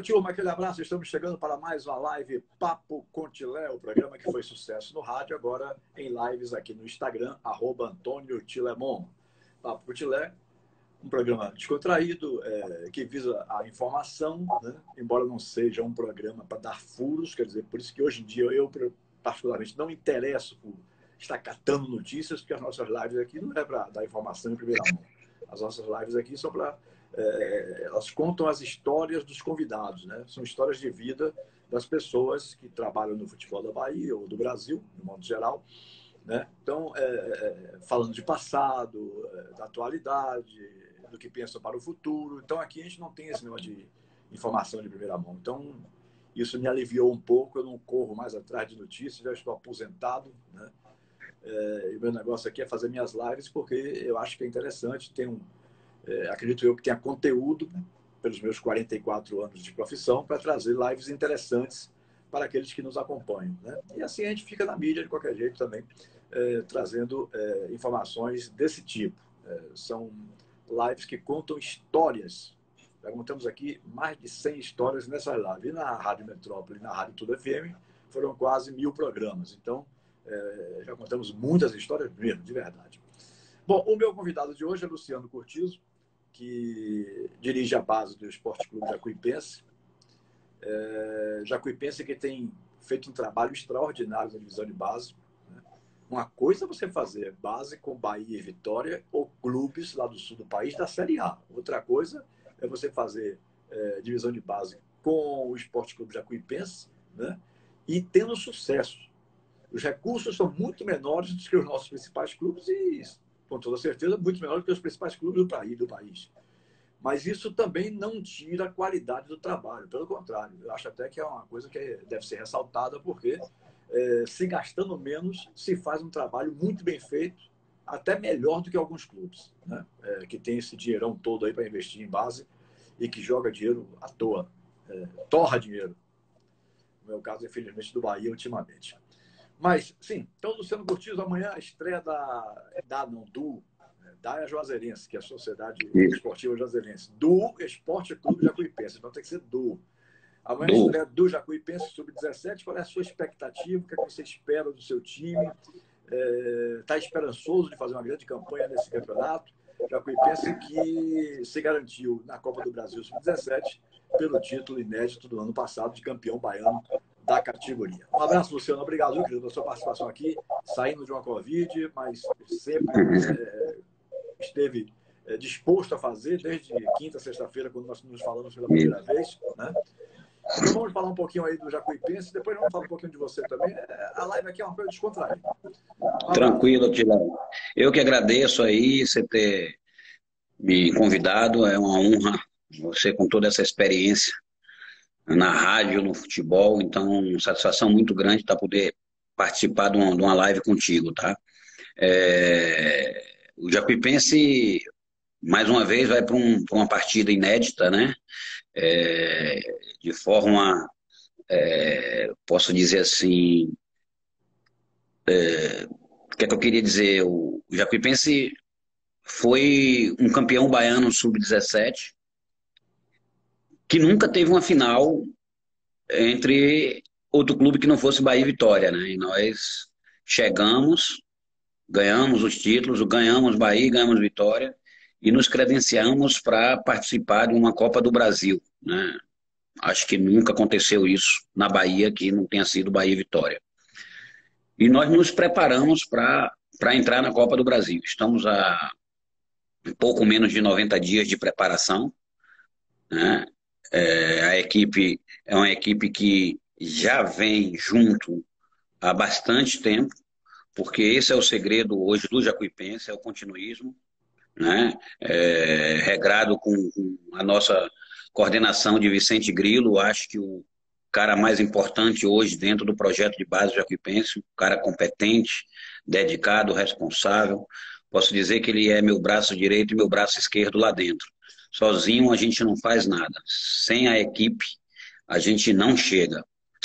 turma, aquele abraço. Estamos chegando para mais uma live Papo com Tilé, o programa que foi sucesso no rádio, agora em lives aqui no Instagram, @AntônioTilemon. Papo com Tilé, um programa descontraído, que visa a informação, né? Embora não seja um programa para dar furos, quer dizer, por isso que hoje em dia eu particularmente não me interesso por estar catando notícias, porque as nossas lives aqui não é para dar informação em primeira mão. As nossas lives aqui são para... elas contam as histórias dos convidados, né? São histórias de vida das pessoas que trabalham no futebol da Bahia ou do Brasil, no modo geral, né? Então, falando de passado, da atualidade, do que pensam para o futuro. Então, aqui a gente não tem esse negócio de informação de primeira mão. Então, isso me aliviou um pouco. Eu não corro mais atrás de notícias, já estou aposentado, né? E o meu negócio aqui é fazer minhas lives, porque eu acho que é interessante. Acredito eu que tenha conteúdo, né, pelos meus 44 anos de profissão, para trazer lives interessantes para aqueles que nos acompanham, né? E assim a gente fica na mídia de qualquer jeito também, trazendo informações desse tipo. São lives que contam histórias. Contamos aqui mais de 100 histórias nessa live. E na Rádio Metrópole, na Rádio Tudo FM, foram quase 1000 programas. Então, já contamos muitas histórias mesmo, de verdade. Bom, o meu convidado de hoje é Luciano Cortizo, que dirige a base do Esporte Clube Jacuipense. Jacuipense que tem feito um trabalho extraordinário na divisão de base, né? Uma coisa é você fazer base com Bahia e Vitória ou clubes lá do sul do país da Série A. Outra coisa é você fazer divisão de base com o Esporte Clube Jacuipense, né? E tendo sucesso. Os recursos são muito menores do que os nossos principais clubes e, com toda certeza, muito menores do que os principais clubes do país. Mas isso também não tira a qualidade do trabalho. Pelo contrário, eu acho até que é uma coisa que deve ser ressaltada, porque se gastando menos, se faz um trabalho muito bem feito, até melhor do que alguns clubes, né? Que tem esse dinheirão todo aí para investir em base e que joga dinheiro à toa, torra dinheiro. No meu caso, infelizmente, do Bahia ultimamente. Mas, sim, então, Luciano Cortizo, amanhã a estreia da Juazeirense, que é a Sociedade Esportiva Juazeirense, do Esporte Clube Jacuipense, então tem que ser do. Amanhã a estreia do Jacuipense Sub-17, qual é a sua expectativa, o que você espera do seu time? Está esperançoso de fazer uma grande campanha nesse campeonato? Jacuipense que se garantiu na Copa do Brasil Sub-17 pelo título inédito do ano passado de campeão baiano da categoria. Um abraço, Luciano. Obrigado, querido, pela sua participação aqui, saindo de uma Covid, mas sempre esteve disposto a fazer, desde quinta, sexta-feira, quando nós nos falamos pela primeira vez, né? Então vamos falar um pouquinho aí do Jacuipense, depois vamos falar um pouquinho de você também. A live aqui é uma coisa descontraída. Tranquilo, Tilão. Eu que agradeço aí você ter me convidado, é uma honra, você com toda essa experiência na rádio, no futebol, então satisfação muito grande estar poder participar de uma live contigo, tá? O Jacuipense, mais uma vez, vai para uma partida inédita, né? De forma, posso dizer assim, o que é que eu queria dizer? O Jacuipense foi um campeão baiano sub-17 que nunca teve uma final entre outro clube que não fosse Bahia e Vitória, né? E nós chegamos, ganhamos os títulos, ganhamos Bahia, ganhamos Vitória e nos credenciamos para participar de uma Copa do Brasil, né? Acho que nunca aconteceu isso na Bahia, que não tenha sido Bahia e Vitória. E nós nos preparamos para entrar na Copa do Brasil. Estamos a um pouco menos de 90 dias de preparação, né? A equipe é uma equipe que já vem junto há bastante tempo, porque esse é o segredo hoje do Jacuipense, é o continuismo, né? Regrado com a nossa coordenação de Vicente Grilo, acho que o cara mais importante hoje dentro do projeto de base do Jacuipense, um cara competente, dedicado, responsável. Posso dizer que ele é meu braço direito e meu braço esquerdo lá dentro. Sozinho a gente não faz nada. Sem a equipe, a gente não chega.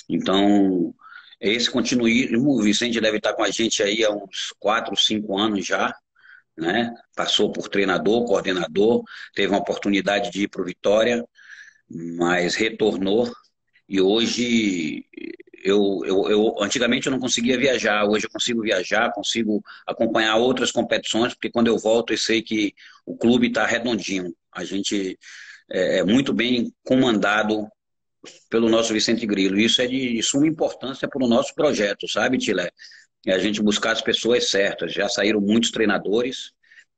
Então, esse continuismo, o Vicente deve estar com a gente aí há uns 4, 5 anos já, né? Passou por treinador, coordenador, teve uma oportunidade de ir para o Vitória, mas retornou. E hoje, antigamente eu não conseguia viajar, hoje eu consigo viajar, consigo acompanhar outras competições, porque quando eu volto eu sei que o clube está redondinho. A gente é muito bem comandado pelo nosso Vicente Grilo. Isso é de suma importância para o nosso projeto, sabe, Tilé? É a gente buscar as pessoas certas. Já saíram muitos treinadores,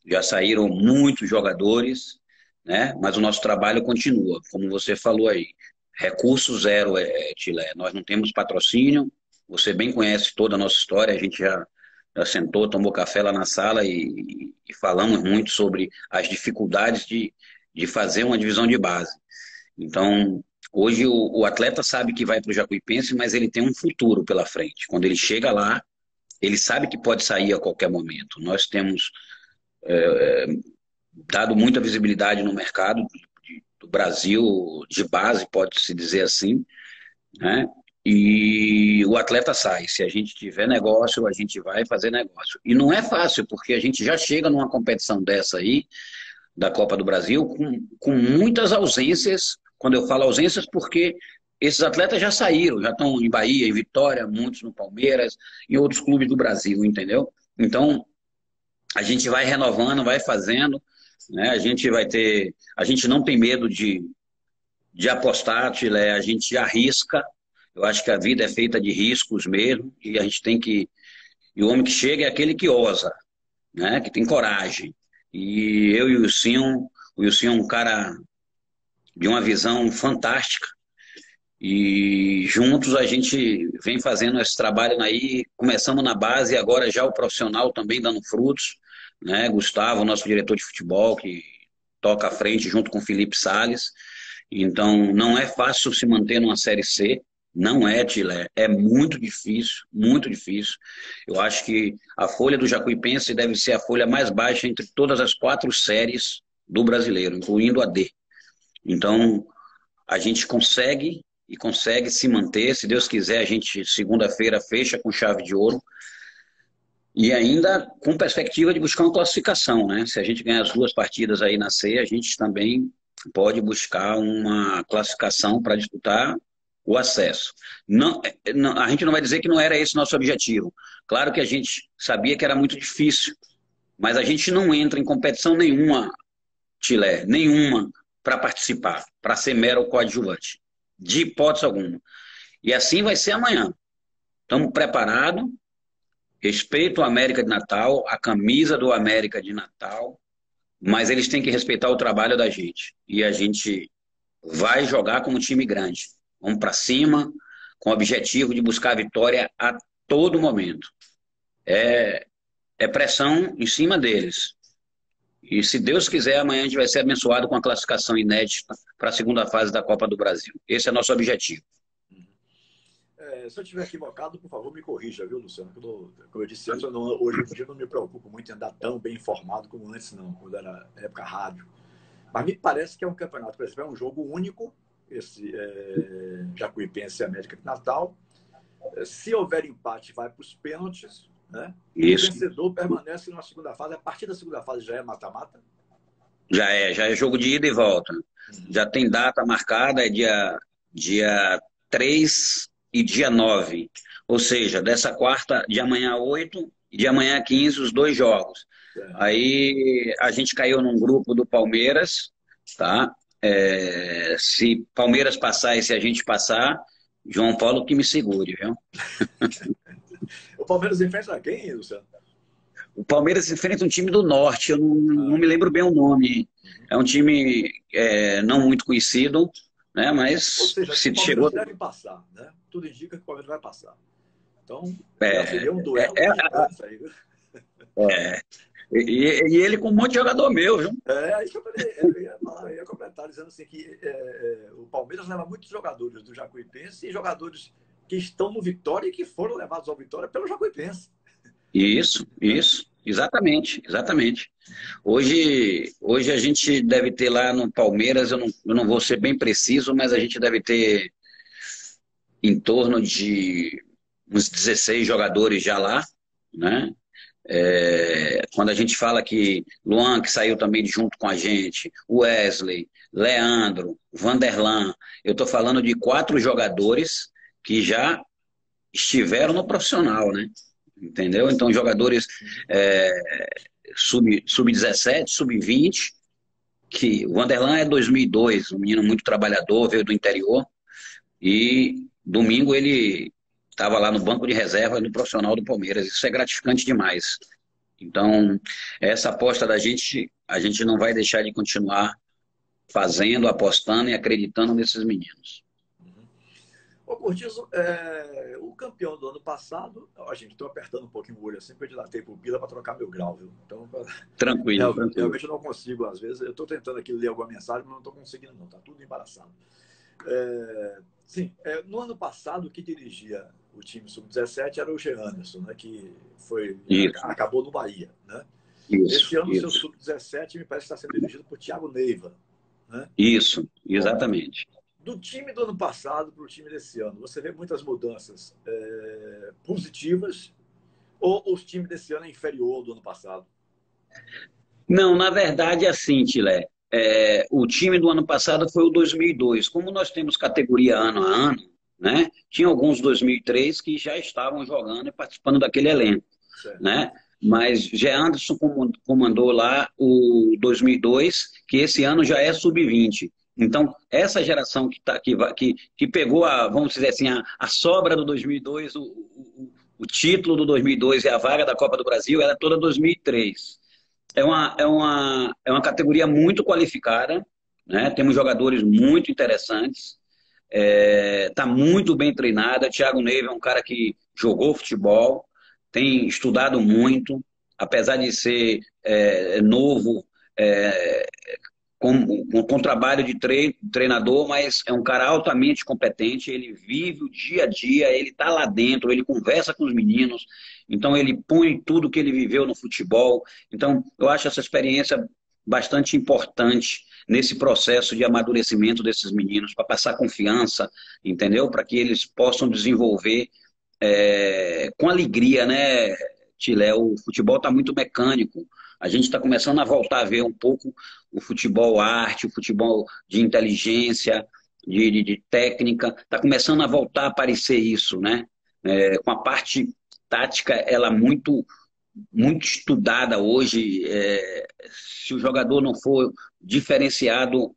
já saíram muitos jogadores, né? Mas o nosso trabalho continua, como você falou aí. Recurso zero, Tilé. Nós não temos patrocínio. Você bem conhece toda a nossa história. A gente já sentou, tomou café lá na sala e falamos muito sobre as dificuldades de fazer uma divisão de base. Então, hoje o atleta sabe que vai para o Jacuipense, mas ele tem um futuro pela frente. Quando ele chega lá, ele sabe que pode sair a qualquer momento. Nós temos dado muita visibilidade no mercado do Brasil, de base, pode-se dizer assim, né? E o atleta sai. Se a gente tiver negócio, a gente vai fazer negócio. E não é fácil, porque a gente já chega numa competição dessa aí, da Copa do Brasil, com muitas ausências. Quando eu falo ausências, porque esses atletas já saíram, já estão em Bahia, em Vitória, muitos no Palmeiras, em outros clubes do Brasil, entendeu? Então, a gente vai renovando, vai fazendo, né? A gente não tem medo de apostar, Tilé, a gente arrisca. Eu acho que a vida é feita de riscos mesmo, e a gente tem que. E o homem que chega é aquele que ousa, né? Que tem coragem. E eu e o Wilson é um cara de uma visão fantástica. E juntos a gente vem fazendo esse trabalho aí, começamos na base, agora já o profissional também dando frutos, né? Gustavo, nosso diretor de futebol, que toca à frente junto com o Felipe Sales. Então, não é fácil se manter numa Série C, não é, Tilé, é muito difícil, muito difícil. Eu acho que a folha do Jacuipense deve ser a folha mais baixa entre todas as 4 séries do brasileiro, incluindo a D. Então, a gente consegue e consegue se manter. Se Deus quiser, a gente segunda-feira fecha com chave de ouro e ainda com perspectiva de buscar uma classificação, né? Se a gente ganhar as 2 partidas aí na C, a gente também pode buscar uma classificação para disputar o acesso. Não, a gente não vai dizer que não era esse nosso objetivo. Claro que a gente sabia que era muito difícil, mas a gente não entra em competição nenhuma, Tilé, nenhuma, para participar, para ser mero coadjuvante, de hipótese alguma. E assim vai ser amanhã. Estamos preparados, respeito o América de Natal, a camisa do América de Natal, mas eles têm que respeitar o trabalho da gente. E a gente vai jogar como um time grande. Vamos para cima, com o objetivo de buscar a vitória a todo momento. É pressão em cima deles. E se Deus quiser, amanhã a gente vai ser abençoado com a classificação inédita para a segunda fase da Copa do Brasil. Esse é nosso objetivo. Se eu estiver equivocado, por favor, me corrija, viu, Luciano? Como eu disse antes, hoje em dia eu não me preocupo muito em andar tão bem informado como antes, não, quando era época rádio. Mas me parece que é um campeonato, por exemplo, é um jogo único, esse Jacuipense e América de Natal. Se houver empate, vai para os pênaltis, né? Isso. E o vencedor permanece na segunda fase. A partir da segunda fase já é mata-mata? Já é jogo de ida e volta. Já tem data marcada, é dia 3 e dia 9. Ou seja, dessa quarta, de amanhã 8 e de amanhã 15, os 2 jogos. Aí a gente caiu num grupo do Palmeiras, tá? Se Palmeiras passar e se a gente passar, João Paulo que me segure, viu? O Palmeiras enfrenta quem, Luciano? O Palmeiras enfrenta um time do Norte, eu não me lembro bem o nome. É um time não muito conhecido, né? Mas ou seja, se o Palmeiras chegou... deve passar, né? Tudo indica que o Palmeiras vai passar. Então, seria um duelo gigante aí, viu? E ele com um monte de jogador meu, viu? Aí eu ia completar dizendo assim que o Palmeiras leva muitos jogadores do Jacuipense e jogadores que estão no Vitória e que foram levados ao Vitória pelo Jacuipense. Isso, exatamente. Hoje a gente deve ter lá no Palmeiras, eu não vou ser bem preciso, mas a gente deve ter em torno de uns 16 jogadores já lá, né? Quando a gente fala que Luan, que saiu também junto com a gente, Wesley, Leandro, Vanderlan, eu estou falando de 4 jogadores que já estiveram no profissional, né? Entendeu? Então, jogadores sub-17, sub-20, que o Vanderlan é 2002, um menino muito trabalhador, veio do interior, e domingo ele estava lá no banco de reserva no profissional do Palmeiras. Isso é gratificante demais. Então, essa aposta da gente, a gente não vai deixar de continuar fazendo, apostando e acreditando nesses meninos. Ô, Cortizo, o campeão do ano passado, ó, gente, estou apertando um pouquinho o olho assim, porque eu dilatei pupila para trocar meu grau, viu? Então, Tranquilo, tranquilo. realmente eu não consigo, às vezes, eu estou tentando aqui ler alguma mensagem, mas não estou conseguindo não, está tudo embaraçado. Sim, no ano passado, o que dirigia o time sub-17 era o G. Anderson, né, que acabou no Bahia. Né? Esse ano, o seu sub-17 me parece que está sendo dirigido por Thiago Neiva. Né? Isso, exatamente. Do time do ano passado para o time desse ano, você vê muitas mudanças positivas ou o time desse ano é inferior ao do ano passado? Não, na verdade, assim, Tilé, o time do ano passado foi o 2002. Como nós temos categoria ano a ano, né? Tinha alguns 2003 que já estavam jogando e participando daquele elenco, né? Mas Gé Anderson comandou lá o 2002, que esse ano já é sub-20. Então, essa geração que pegou, vamos dizer assim, a sobra do 2002, o título do 2002 e a vaga da Copa do Brasil, era toda 2003. É uma categoria muito qualificada, né? Temos jogadores muito interessantes, está muito bem treinada. Thiago Neiva é um cara que jogou futebol, tem estudado muito, apesar de ser novo, com trabalho de treinador, mas é um cara altamente competente, ele vive o dia a dia, ele está lá dentro, ele conversa com os meninos, então ele põe tudo que ele viveu no futebol. Então, eu acho essa experiência bastante importante nesse processo de amadurecimento desses meninos, para passar confiança, entendeu? Para que eles possam desenvolver com alegria, né, Tilé? O futebol está muito mecânico. A gente está começando a voltar a ver um pouco o futebol arte, o futebol de inteligência, de técnica. Está começando a voltar a aparecer isso, né? Com a parte tática, ela muito estudada hoje. Se o jogador não for diferenciado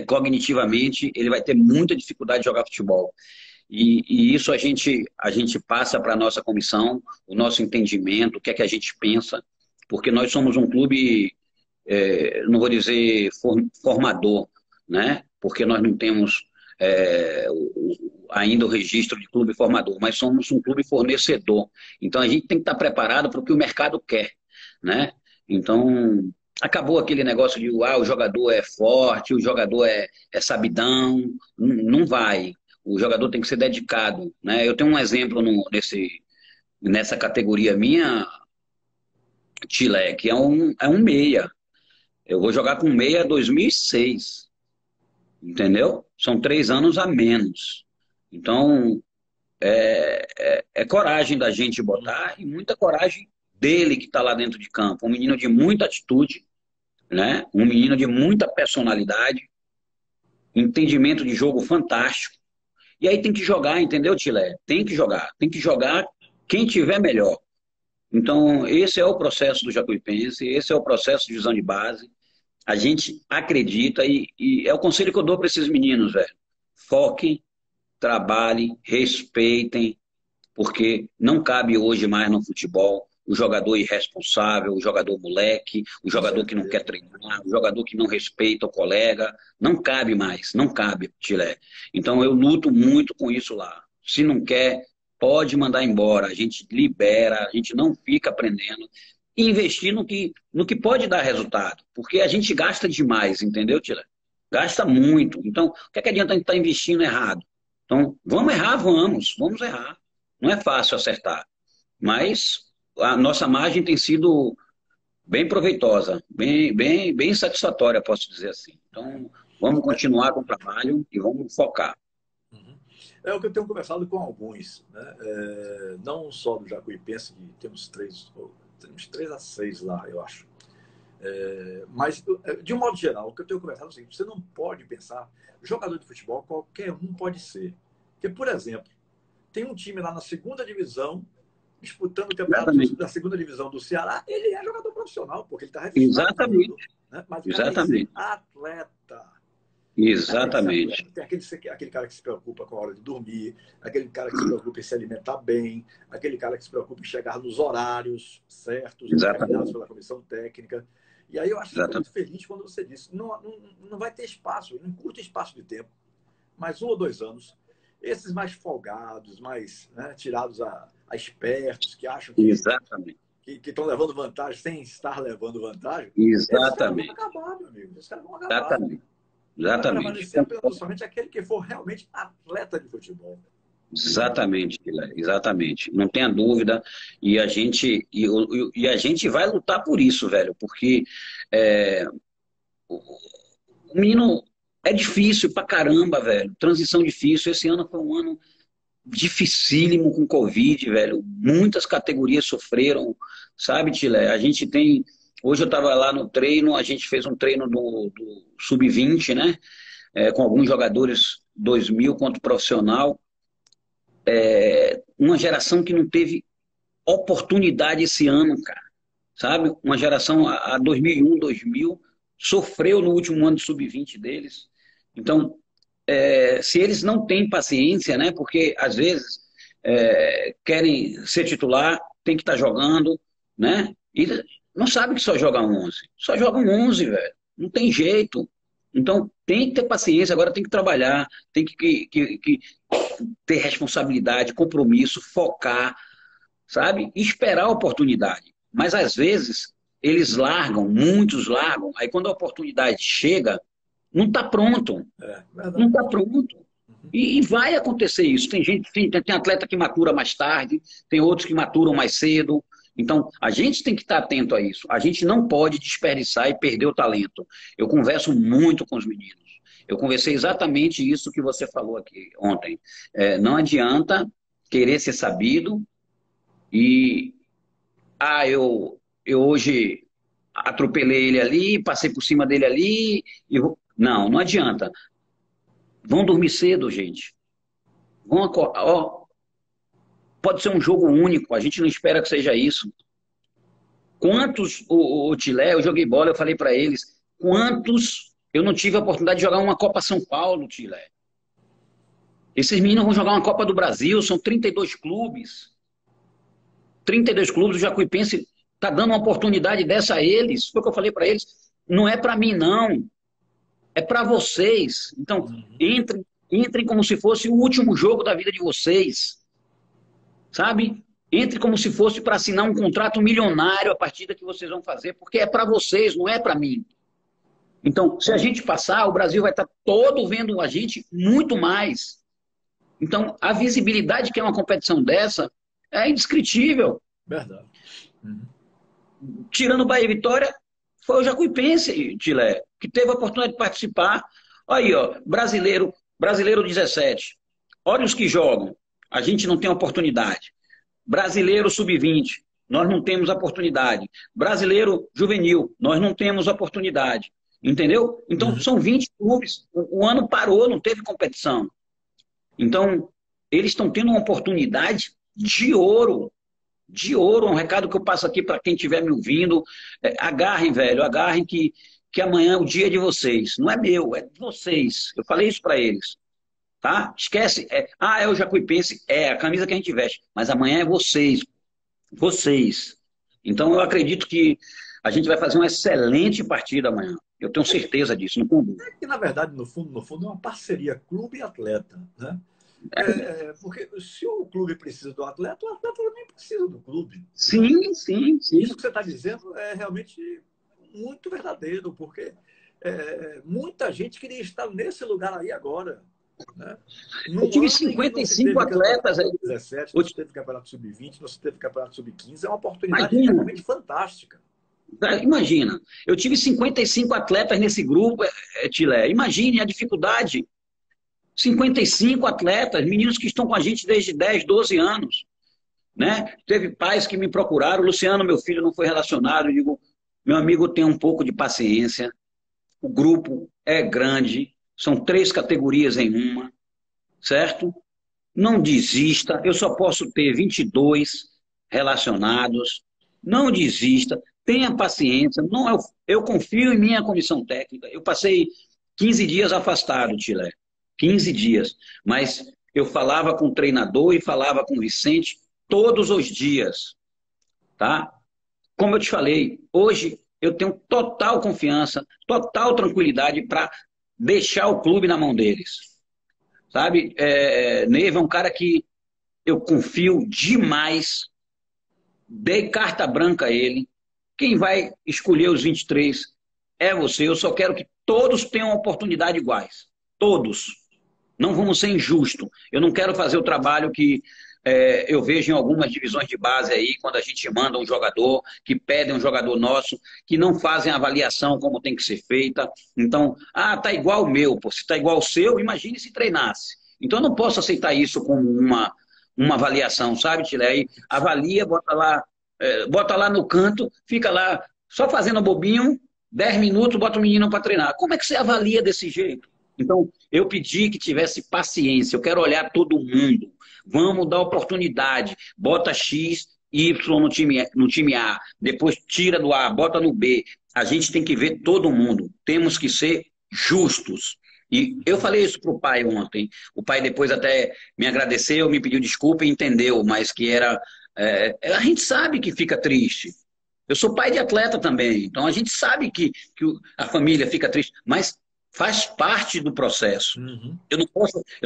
cognitivamente, ele vai ter muita dificuldade de jogar futebol. E isso a gente passa para a nossa comissão, o nosso entendimento, o que é que a gente pensa, porque nós somos um clube, não vou dizer formador, né? Porque nós não temos ainda o registro de clube formador, mas somos um clube fornecedor. Então a gente tem que estar preparado para o que o mercado quer, né? Então acabou aquele negócio de o jogador é forte, o jogador é sabidão, não vai. O jogador tem que ser dedicado, né? Eu tenho um exemplo nessa categoria minha, Tilé, que é um meia. Eu vou jogar com meia 2006, entendeu? São 3 anos a menos. Então, é coragem da gente botar e muita coragem dele que está lá dentro de campo. Um menino de muita atitude, né? Um menino de muita personalidade, entendimento de jogo fantástico. E aí tem que jogar, entendeu, Tilé? Tem que jogar. Tem que jogar quem tiver melhor. Então, esse é o processo do Jacuipense, esse é o processo de divisão de base. A gente acredita e é o conselho que eu dou para esses meninos, velho. Foquem, trabalhem, respeitem, porque não cabe hoje mais no futebol o jogador irresponsável, o jogador moleque, o jogador que não quer treinar, o jogador que não respeita o colega. Não cabe mais, não cabe, Tilé. Então eu luto muito com isso lá. Se não quer, pode mandar embora. A gente libera, a gente não fica aprendendo. E investir no que pode dar resultado. Porque a gente gasta demais, entendeu, Tilé? Gasta muito. Então, o que adianta a gente estar investindo errado? Então, vamos errar, vamos errar. Não é fácil acertar. Mas a nossa margem tem sido bem proveitosa, bem satisfatória, posso dizer assim. Então, vamos continuar com o trabalho e vamos focar. Uhum. É o que eu tenho conversado com alguns, né? Não só do Jacuipense, que temos 3 a 6 lá, eu acho. Mas, de um modo geral, o que eu tenho conversado é o seguinte: você não pode pensar, jogador de futebol, qualquer um pode ser. Porque, por exemplo, tem um time lá na segunda divisão, disputando o campeonato Exatamente. da segunda divisão do Ceará, ele é jogador profissional, porque ele está Exatamente. registrado. Né? Mas o cara tem que ser Exatamente. atleta. Exatamente. Tem aquele cara que se preocupa com a hora de dormir, aquele cara que se preocupa em se alimentar bem, aquele cara que se preocupa em chegar nos horários certos, determinados Exatamente. pela comissão técnica. E aí eu acho que fico muito Exatamente. feliz quando você disse, não vai ter espaço, não curto espaço de tempo, mas 1 ou 2 anos, esses mais folgados, mais, né, tirados a espertos, que acham Exatamente. que estão levando vantagem sem estar levando vantagem, esses caras vão Exatamente. acabar, meu amigo. Esses caras vão acabar. Exatamente. Vai Exatamente. prevalecer apenas somente aquele que for realmente atleta de futebol. Exatamente, Guilherme, exatamente. Não tenha dúvida. E a gente vai lutar por isso, velho, porque é, o o menino é difícil pra caramba, velho. Transição difícil. Esse ano foi um ano dificílimo com Covid, velho. Muitas categorias sofreram, sabe, Tilé? A gente tem. Hoje eu estava lá no treino, a gente fez um treino do Sub-20, né? Com alguns jogadores 2000 quanto profissional. Uma geração que não teve oportunidade esse ano, cara. Sabe? Uma geração a 2001, 2000 sofreu no último ano de Sub-20 deles. Então, se eles não têm paciência, né? Porque às vezes querem ser titular, tem que estar jogando, né? E não sabe que só joga 11. Só joga 11, velho. Não tem jeito. Então, tem que ter paciência, agora tem que trabalhar, tem que ter responsabilidade, compromisso, focar, sabe? E esperar a oportunidade. Mas às vezes eles largam, muitos largam, aí quando a oportunidade chega, não está pronto. Não está pronto. E vai acontecer isso. Tem gente, tem atleta que matura mais tarde, tem outros que maturam mais cedo. Então, a gente tem que estar atento a isso. A gente não pode desperdiçar e perder o talento. Eu converso muito com os meninos. Eu conversei exatamente isso que você falou aqui ontem. Não adianta querer ser sabido e eu hoje atropelei ele ali, passei por cima dele ali. Não, não adianta. Vão dormir cedo, gente. Vão acordar. Ó, pode ser um jogo único, a gente não espera que seja isso. Quantos, o Tilé, eu joguei bola, eu falei para eles, quantos eu não tive a oportunidade de jogar uma Copa São Paulo, Tilé? Esses meninos vão jogar uma Copa do Brasil, são 32 clubes. 32 clubes, o Jacuipense está dando uma oportunidade dessa a eles. Foi o que eu falei para eles. Não é para mim, não. É para vocês. Então, entrem como se fosse o último jogo da vida de vocês. Sabe? Entre como se fosse para assinar um contrato milionário a partida que vocês vão fazer, porque é para vocês, não é para mim. Então, se a gente passar, o Brasil vai estar todo vendo a gente muito mais. Então, a visibilidade que é uma competição dessa é indescritível. Verdade. Tirando o Bahia e Vitória, foi o Jacuipense, Tilé, que teve a oportunidade de participar. Aí, ó, brasileiro 17. Olha os que jogam. A gente não tem oportunidade. Brasileiro sub-20, nós não temos oportunidade. Brasileiro juvenil, nós não temos oportunidade. Entendeu? Então, são 20 clubes. O ano parou, não teve competição. Então, eles estão tendo uma oportunidade de ouro. De ouro. Um recado que eu passo aqui para quem estiver me ouvindo. Agarrem, velho. Agarrem que amanhã é o dia de vocês. Não é meu, é de vocês. Eu falei isso para eles. Tá? Esquece. É o Jacuipense. É a camisa que a gente veste. Mas amanhã é vocês. Vocês. Então, eu acredito que a gente vai fazer uma excelente partida amanhã. Eu tenho certeza disso, não tenho. Que, na verdade, no fundo, é uma parceria clube e atleta, né? Porque se o clube precisa do atleta, o atleta também precisa do clube. Sim, sim, sim. Isso que você está dizendo é realmente muito verdadeiro, porque muita gente queria estar nesse lugar aí agora. Né? Eu tive 55 atletas aí. 17, não se teve campeonato sub-20, não se teve campeonato sub-15, é uma oportunidade realmente fantástica. Imagina, eu tive 55 atletas nesse grupo, Tilé. Imagine a dificuldade. 55 atletas, meninos que estão com a gente desde 10, 12 anos. Né? Teve pais que me procuraram, Luciano, meu filho não foi relacionado. Eu digo, meu amigo, tenha um pouco de paciência. O grupo é grande, são 3 categorias em uma, certo? Não desista, eu só posso ter 22 relacionados. Não desista, tenha paciência. Não, eu confio em minha comissão técnica. Eu passei 15 dias afastado, Tilé. 15 dias. Mas eu falava com o treinador e falava com o Vicente todos os dias, tá? Como eu te falei, hoje eu tenho total confiança, total tranquilidade para deixar o clube na mão deles. Sabe? Neiva é um cara que eu confio demais, dei carta branca a ele. Quem vai escolher os 23 é você. Eu só quero que todos tenham oportunidade iguais. Todos. Não vamos ser injustos. Eu não quero fazer o trabalho que eu vejo em algumas divisões de base aí, quando a gente manda um jogador, que pedem um jogador nosso, que não fazem a avaliação como tem que ser feita. Então, tá igual o meu, pô. Se tá igual o seu, imagine se treinasse. Então, eu não posso aceitar isso como uma avaliação, sabe, Tilé? Aí avalia, bota lá no canto, fica lá só fazendo bobinho, 10 minutos, bota o menino para treinar. Como é que você avalia desse jeito? Então, eu pedi que tivesse paciência, eu quero olhar todo mundo. Vamos dar oportunidade. Bota X, Y no time A, depois tira do A, bota no B. A gente tem que ver todo mundo. Temos que ser justos. E eu falei isso para o pai ontem. O pai depois até me agradeceu, me pediu desculpa e entendeu, mas que era... a gente sabe que fica triste. Eu sou pai de atleta também, então a gente sabe que a família fica triste, mas faz parte do processo. Uhum. Eu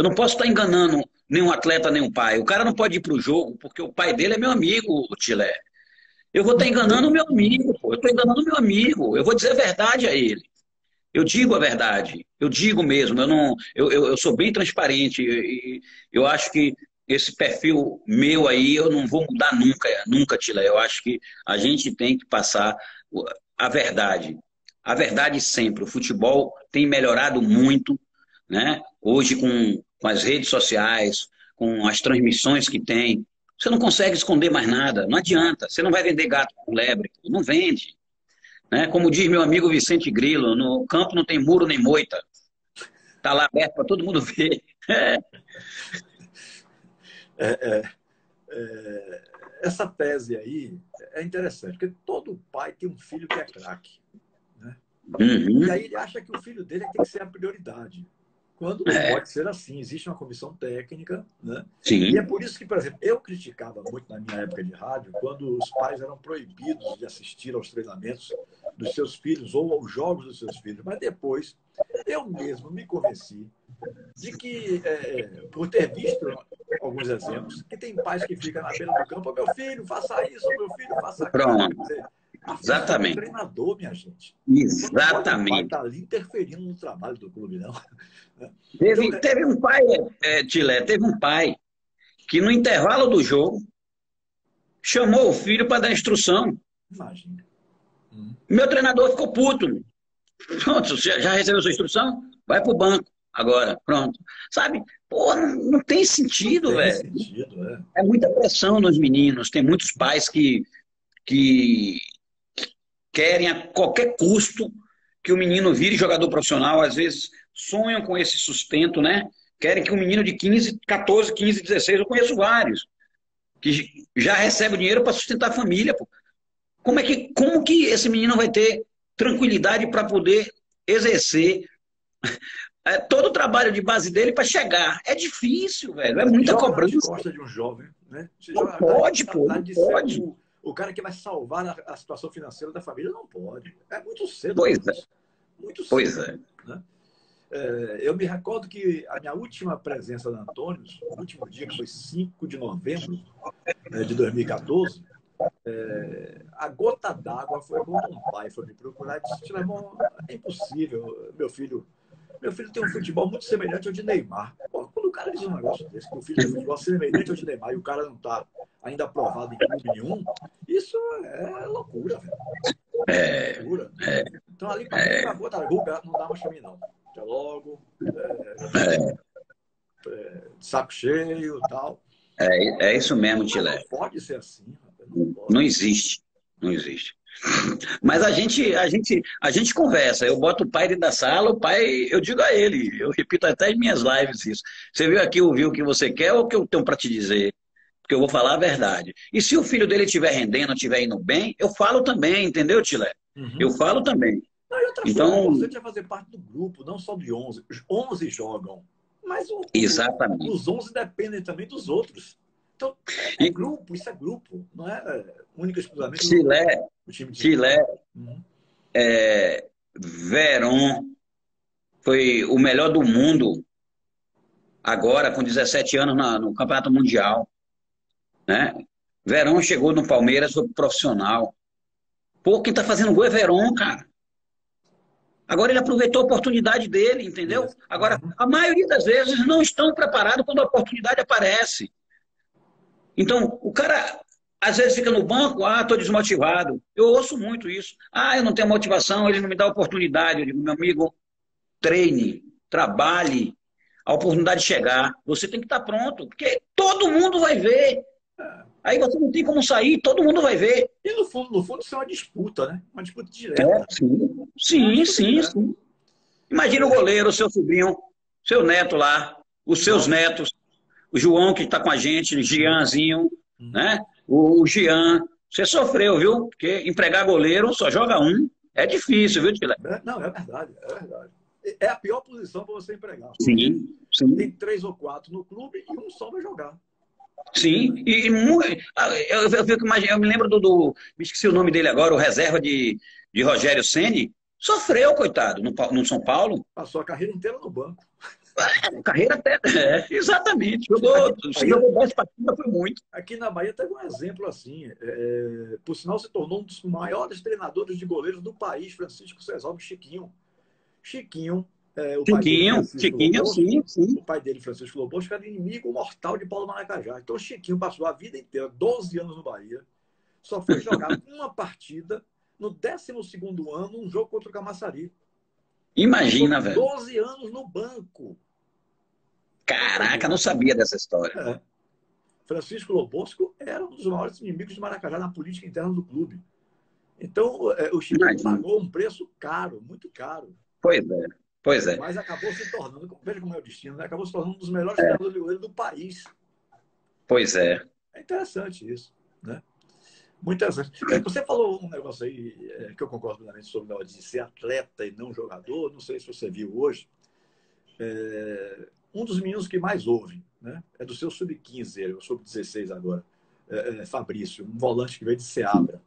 não posso estar enganando nenhum atleta, nenhum pai. O cara não pode ir para o jogo porque o pai dele é meu amigo, o Tilé. Eu vou estar enganando o meu amigo, pô. Eu estou enganando o meu amigo. Eu vou dizer a verdade a ele. Eu digo a verdade. Eu digo mesmo. Eu sou bem transparente. E eu acho que esse perfil meu aí, eu não vou mudar nunca, nunca, Tilé. Eu acho que a gente tem que passar a verdade. A verdade sempre. O futebol tem melhorado muito, né? Hoje, com as redes sociais, com as transmissões que tem, você não consegue esconder mais nada. Não adianta. Você não vai vender gato com lebre. Não vende. Né? Como diz meu amigo Vicente Grillo, no campo não tem muro nem moita. Está lá aberto para todo mundo ver. Essa tese aí é interessante, porque todo pai tem um filho que é craque. Né? Uhum. E aí ele acha que o filho dele tem que ser a prioridade. Quando não pode ser assim, existe uma comissão técnica, né? Sim. E é por isso que, por exemplo, eu criticava muito na minha época de rádio, quando os pais eram proibidos de assistir aos treinamentos dos seus filhos ou aos jogos dos seus filhos. Mas depois, eu mesmo me convenci de que, por ter visto alguns exemplos, que tem pais que ficam na beira do campo, meu filho, faça isso, meu filho, faça aquilo. Pronto. Exatamente. É um treinador, minha gente. Exatamente. O pai está ali interferindo no trabalho do clube, não. Teve um pai, Tilé, teve um pai que no intervalo do jogo chamou o filho para dar instrução. Imagina. Meu treinador ficou puto. Pronto, já recebeu sua instrução? Vai pro banco agora, pronto. Sabe? Pô, não tem sentido, velho. Tem sentido, É muita pressão nos meninos. Tem muitos pais que querem a qualquer custo que o menino vire jogador profissional. Às vezes sonham com esse sustento, né? Querem que um menino de 15, 14, 15, 16, eu conheço vários, que já recebe o dinheiro para sustentar a família. Pô. Como que esse menino vai ter tranquilidade para poder exercer todo o trabalho de base dele para chegar? É difícil, velho. É muita cobrança. Nas costas de um jovem, né? Não pode, pô. Não pode. O cara que vai salvar a situação financeira da família não pode. É muito cedo. Pois é. Muito cedo. Pois é. Né? Eu me recordo que a minha última presença na Antônios, no último dia, que foi 5 de novembro de 2014, a gota d'água foi quando um pai foi me procurar e disse: Tilemon, é impossível, meu filho tem um futebol muito semelhante ao de Neymar. Pô, quando o cara diz um negócio desse, que o filho tem um futebol semelhante ao de Neymar e o cara não está ainda aprovado em clube nenhum, isso é loucura, velho. É loucura. Então ali para mim, a gota d'água não dá mais para mim, não. Até logo. de saco cheio e tal. É isso mesmo, Mas Tilé. não pode ser assim, rapaz, não pode. Não existe. Não existe. Mas a gente conversa. Eu boto o pai dentro da sala, o pai, eu digo a ele, eu repito até em minhas lives isso. Você viu aqui, ouviu o que você quer ou o que eu tenho para te dizer? Porque eu vou falar a verdade. E se o filho dele estiver rendendo, estiver indo bem, eu falo também, entendeu, Tilé? Eu Uhum. falo também. Não, e outra coisa, o Então, importante é fazer parte do grupo, não só de 11. Os 11 jogam, mas exatamente. os 11 dependem também dos outros. Então, é E grupo, isso é grupo, não é única e exclusivamente Tilé, o time Tilé, titular. Uhum. Verón foi o melhor do mundo agora, com 17 anos no Campeonato Mundial, né? Verón chegou no Palmeiras, foi profissional. Pô, quem tá fazendo gol é Verón, cara. Agora ele aproveitou a oportunidade dele, entendeu? Isso. Agora, Uhum. a maioria das vezes não estão preparados quando a oportunidade aparece. Então, o cara às vezes fica no banco, tô desmotivado. Eu ouço muito isso. Eu não tenho motivação, ele não me dá oportunidade. Eu digo, meu amigo, treine, trabalhe, a oportunidade chegar. Você tem que estar pronto, porque todo mundo vai ver. Aí você não tem como sair, todo mundo vai ver. E no fundo, isso é uma disputa, né? Uma disputa direta. Sim, É uma sim, disputa sim, direta. sim. Imagina o goleiro, o seu sobrinho, seu neto lá, os seus Nossa. netos, o João que está com a gente, o Gianzinho, Uhum. né? O Gian. Você sofreu, viu? Porque empregar goleiro só joga um. É difícil, viu, Tila? Não, é verdade, é verdade. É a pior posição para você empregar, porque Sim, tem sim. 3 ou 4 no clube e um só vai jogar. Sim, eu me lembro me esqueci o nome dele agora, o reserva de Rogério Ceni, sofreu, coitado, no São Paulo. Passou a carreira inteira no banco. Carreira até. Exatamente. Aqui, Se jogou 10 partidas, foi muito. aqui na Bahia teve um exemplo assim. Por sinal, se tornou um dos maiores treinadores de goleiros do país, Francisco Cesal Chiquinho. Chiquinho, o pai dele, Chiquinho, Francisco Chiquinho, Lobosco, sim, sim. o pai dele, Francisco Lobosco, era inimigo mortal de Paulo Maracajá. Então, Chiquinho passou a vida inteira, 12 anos no Bahia, só foi jogar uma partida no 12º ano, um jogo contra o Camaçari. Passou Imagina, velho. 12 anos no banco. Caraca, não sabia dessa história. Francisco Lobosco era um dos maiores inimigos de Maracajá na política interna do clube. Então, o Chiquinho Imagina. pagou um preço caro, muito caro. Pois é, pois é. Mas acabou se tornando, veja como é o destino, né? Acabou se tornando um dos melhores treinadores de goleiro do país. Pois é. É interessante isso, né? Muito interessante. Você falou um negócio aí que eu concordo plenamente sobre o negócio de ser atleta e não jogador. Não sei se você viu hoje. Um dos meninos que mais ouve, né? É do seu sub-15, ele, o sub-16 agora. Fabrício, um volante que veio de Seabra.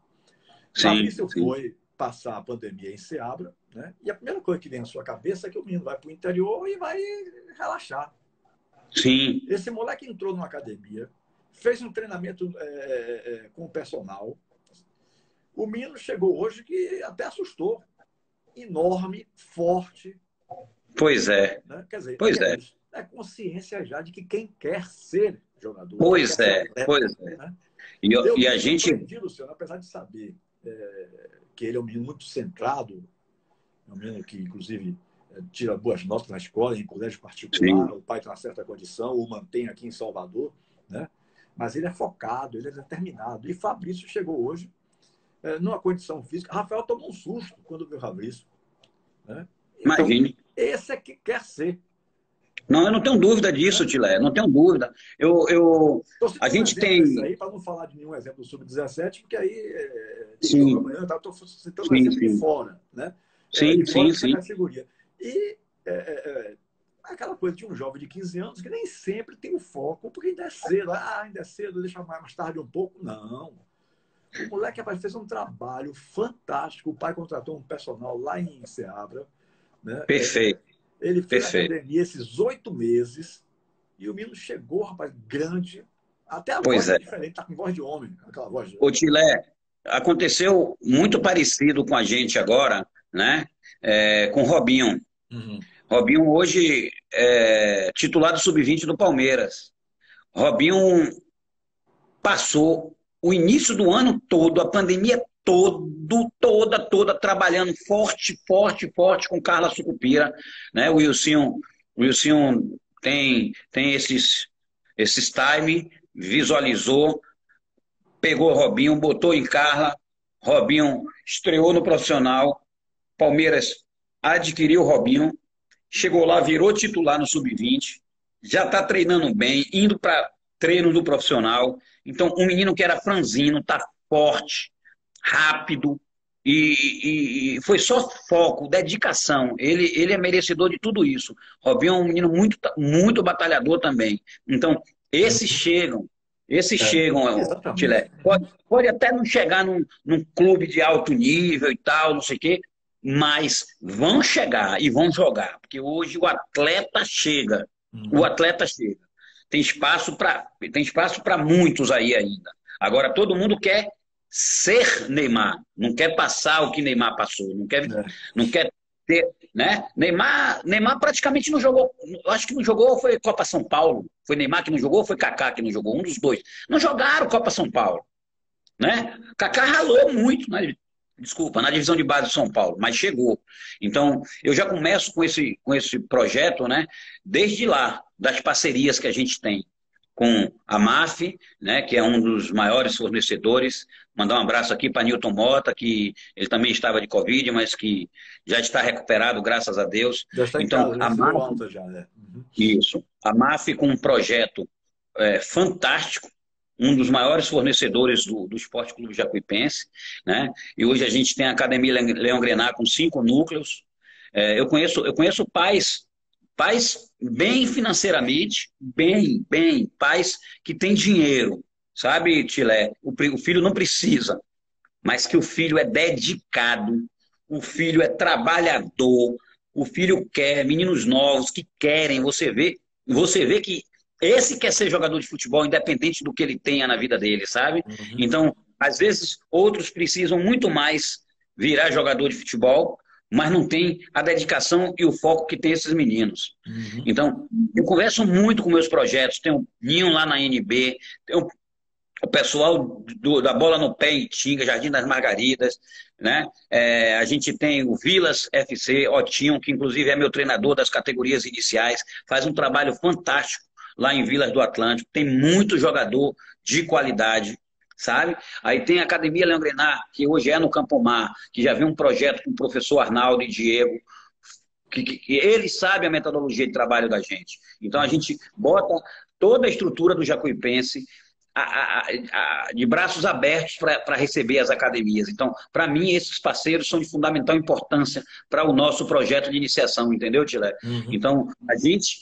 Sim, Fabrício sim. foi passar a pandemia em Seabra, né? E a primeira coisa que vem na sua cabeça é que o menino vai para o interior e vai relaxar. Sim. Esse moleque entrou numa academia, fez um treinamento com o personal. O menino chegou hoje que até assustou. Enorme, forte. Pois é. Né? Quer dizer, Pois é. isso? É consciência já de que quem quer ser jogador, Pois quer ser é. atleta, Pois é. né? E Eu a me gente. surpreendi, Luciano, apesar de saber que ele é um menino muito centrado, é um menino que, inclusive, tira boas notas na escola, em colégio particular, Sim. o pai tem uma certa condição, o mantém aqui em Salvador, né? Mas ele é focado, ele é determinado. E Fabrício chegou hoje numa condição física. Rafael tomou um susto quando viu o Fabrício. Né? Então, Imagine. esse é que quer ser. Não, eu não tenho dúvida disso, Né? Tilé. Não tenho dúvida. Estou A citando um gente exemplo desses tem. aí, para não falar de nenhum exemplo do Sub-17, porque aí tem jogo Sim, amanhã, estou citando um sim, exemplo de sim. fora, né? Sim, De fora sim, dessa sim. categoria. E aquela coisa de um jovem de 15 anos que nem sempre tem o foco, porque ainda é cedo, ainda é cedo, deixa mais tarde um pouco. Não. O moleque fez um trabalho fantástico. O pai contratou um personal lá em Seabra. Né? Perfeito, Ele fez perfeito. academia esses 8 meses e o menino chegou, rapaz, grande. Até a voz Pois é é. diferente, tá com voz de homem, aquela voz de... Ô, Tilé, aconteceu muito parecido com a gente agora, né? Com o Robinho. Uhum. Robinho hoje é titular do Sub-20 do Palmeiras. Robinho passou o início do ano todo, a pandemia toda, trabalhando forte com Carla Sucupira, né? O Wilson tem esses time, visualizou, pegou o Robinho, botou em Carla, Robinho estreou no profissional, Palmeiras adquiriu o Robinho, chegou lá, virou titular no sub-20, já está treinando bem, indo para treino do profissional. Então, um menino que era franzino, está forte, rápido, e foi só foco, dedicação. Ele é merecedor de tudo isso. Robinho é um menino muito batalhador também. Então, esses Uhum. chegam, É, exatamente. Tilé. Pode até não chegar num clube de alto nível e tal, não sei o quê, mas vão chegar e vão jogar, porque hoje o atleta chega. O Uhum. atleta chega. Tem espaço para muitos aí ainda. Agora todo mundo quer ser Neymar, não quer passar o que Neymar passou, É. não quer ter, né? Neymar praticamente não jogou, acho que não jogou, foi Copa São Paulo. Foi Neymar que não jogou, ou foi Kaká que não jogou, um dos dois. Não jogaram Copa São Paulo, né? Kaká ralou muito, né? Desculpa, na divisão de base de São Paulo, mas chegou. Então, eu já começo com esse projeto, né? Desde lá, das parcerias que a gente tem com a MAF, né, que é um dos maiores fornecedores. Mandar um abraço aqui para Newton Mota, que ele também estava de Covid, mas que já está recuperado, graças a Deus. Já está em Então, casa, já a recebeu MAF, alta já, né? Uhum. isso. A MAF com um projeto fantástico, um dos maiores fornecedores do Esporte Clube Jacuipense, né? E hoje a gente tem a Academia Leão Grenar com 5 núcleos. Eu conheço pais bem financeiramente, bem, pais que têm dinheiro, sabe, Tilé? O filho não precisa, mas que o filho é dedicado, o filho é trabalhador, o filho quer, meninos novos que querem, você vê que esse quer ser jogador de futebol, independente do que ele tenha na vida dele, sabe? Uhum. Então, às vezes, outros precisam muito mais virar jogador de futebol, mas não tem a dedicação e o foco que tem esses meninos. Uhum. Então, eu converso muito com meus projetos, tem o Ninho lá na NB, tem o pessoal da Bola no Pé em Tinga, Jardim das Margaridas, né? A gente tem o Vilas FC, Otinho, que inclusive é meu treinador das categorias iniciais, faz um trabalho fantástico lá em Vilas do Atlântico, tem muito jogador de qualidade, sabe? Aí tem a Academia Leão Grenar, que hoje é no Campo Mar, que já vem um projeto com o professor Arnaldo e Diego, que eles sabem a metodologia de trabalho da gente. Então a Uhum. gente bota toda a estrutura do Jacuipense de braços abertos para receber as academias. Então, para mim, esses parceiros são de fundamental importância para o nosso projeto de iniciação, entendeu, Tilé? Uhum. Então, a gente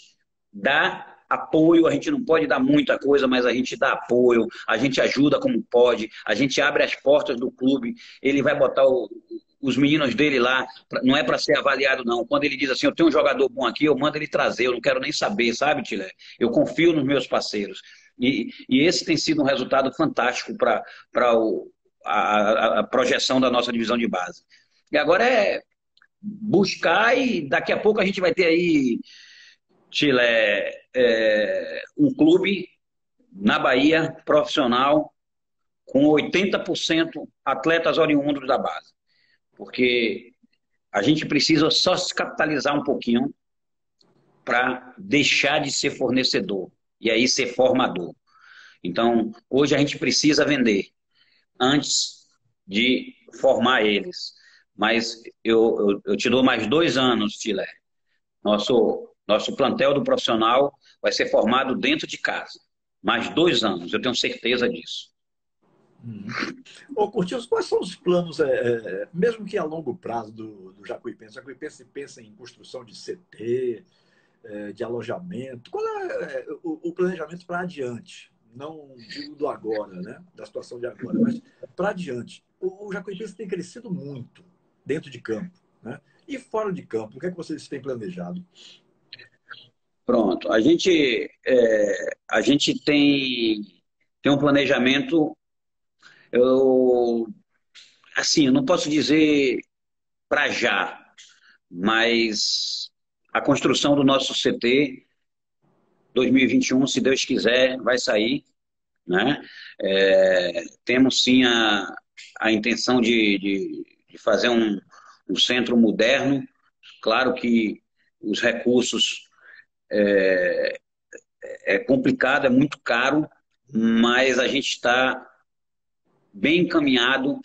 dá apoio, a gente não pode dar muita coisa, mas a gente dá apoio, a gente ajuda como pode, a gente abre as portas do clube, ele vai botar os meninos dele lá, não é para ser avaliado, não. Quando ele diz assim, eu tenho um jogador bom aqui, eu mando ele trazer, eu não quero nem saber, sabe, Tilé? Eu confio nos meus parceiros. E esse tem sido um resultado fantástico para a projeção da nossa divisão de base. E agora é buscar e daqui a pouco a gente vai ter aí, Chile, um clube na Bahia, profissional, com 80% atletas oriundos da base. Porque a gente precisa só se capitalizar um pouquinho para deixar de ser fornecedor e aí ser formador. Então, hoje a gente precisa vender antes de formar eles. Mas eu te dou mais 2 anos, Tilé. Nosso plantel do profissional vai ser formado dentro de casa. Mais 2 anos, eu tenho certeza disso. Uhum. Ô, Curtius, quais são os planos, mesmo que a longo prazo do Jacuipense? O Jacuipense pensa em construção de CT, de alojamento. Qual é o planejamento para adiante? Não digo do agora, né? Da situação de agora, mas para adiante. O Jacuipense tem crescido muito dentro de campo, né? E fora de campo, o que é que vocês têm planejado? Pronto. A gente tem um planejamento. Eu, assim, eu não posso dizer para já, mas a construção do nosso CT 2021, se Deus quiser, vai sair, né? Temos sim a intenção de fazer um centro moderno. Claro que os recursos é complicado, é muito caro, mas a gente está bem encaminhado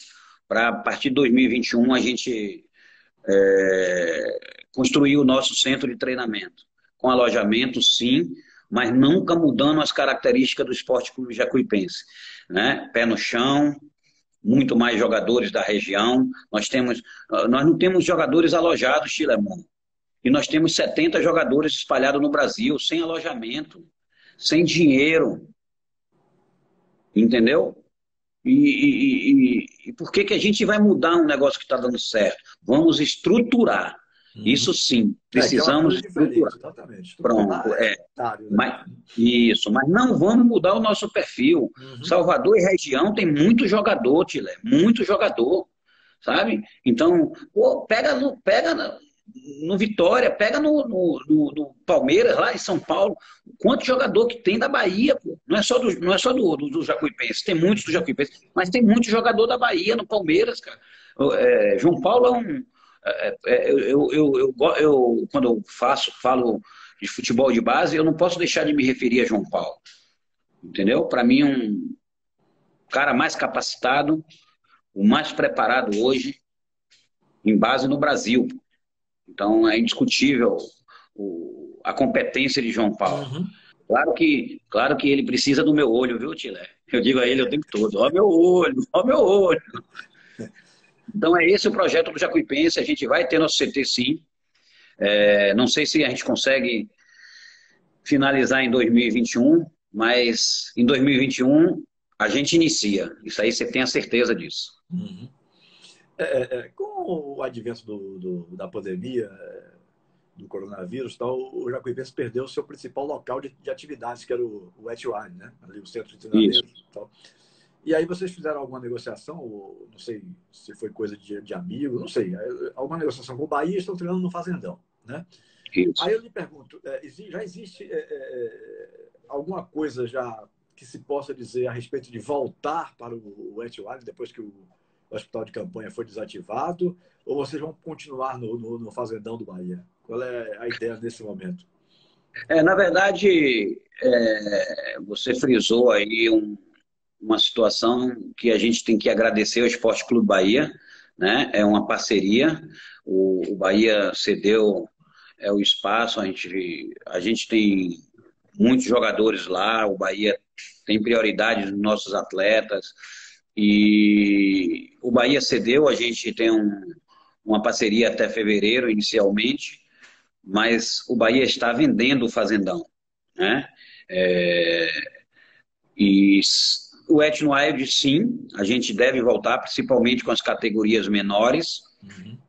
para, a partir de 2021, a gente construir o nosso centro de treinamento. Com alojamento, sim, mas nunca mudando as características do Esporte Clube Jacuipense. Né? Pé no chão, muito mais jogadores da região. Nós não temos jogadores alojados, Chilemon. E nós temos 70 jogadores espalhados no Brasil, sem alojamento, sem dinheiro. Entendeu? E por que que a gente vai mudar um negócio que está dando certo? Vamos estruturar. Isso sim, Que é uma precisamos coisa diferente, estruturar. exatamente. Estruturar Pronto, é otário, né? isso, mas não vamos mudar o nosso perfil. Uhum. Salvador e região tem muito jogador, Tilé, muito jogador, sabe? Então, pô, pega no Vitória, pega no Palmeiras, lá em São Paulo, quanto jogador que tem da Bahia, pô. Não é só do Jacuipense, tem muitos do Jacuipense, mas tem muito jogador da Bahia no Palmeiras, cara. João Paulo é um. Quando eu falo de futebol de base, eu não posso deixar de me referir a João Paulo. Entendeu? Para mim, um cara mais capacitado, o mais preparado hoje, em base no Brasil. Então, é indiscutível a competência de João Paulo. Uhum. Claro que ele precisa do meu olho, viu, Tilé? Eu digo a ele o tempo todo: ó meu olho, ó meu olho. Então, é esse o projeto do Jacuipense. A gente vai ter nosso CT, sim. Não sei se a gente consegue finalizar em 2021, mas em 2021 a gente inicia. Isso aí você tem a certeza disso. Uhum. Com o advento da pandemia, do coronavírus, tal, o Jacuipense perdeu o seu principal local de atividades, que era o Wetwine, né? Ali o centro de treinamento. Tal. E aí vocês fizeram alguma negociação, ou, não sei se foi coisa de amigo, não sei, alguma negociação com o Bahia, estão treinando no Fazendão, né? Isso. Aí eu lhe pergunto, já existe alguma coisa já que se possa dizer a respeito de voltar para o Wetwine depois que o hospital de campanha foi desativado, ou vocês vão continuar no Fazendão do Bahia? Qual é a ideia nesse momento? Na verdade, você frisou aí uma situação que a gente tem que agradecer ao Esporte Clube Bahia, né? É uma parceria, o Bahia cedeu o espaço, a gente tem muitos jogadores lá, o Bahia tem prioridade nos nossos atletas, e o Bahia cedeu, a gente tem uma parceria até fevereiro, inicialmente, mas o Bahia está vendendo o Fazendão, né? E o Etno Wild, sim, a gente deve voltar, principalmente com as categorias menores,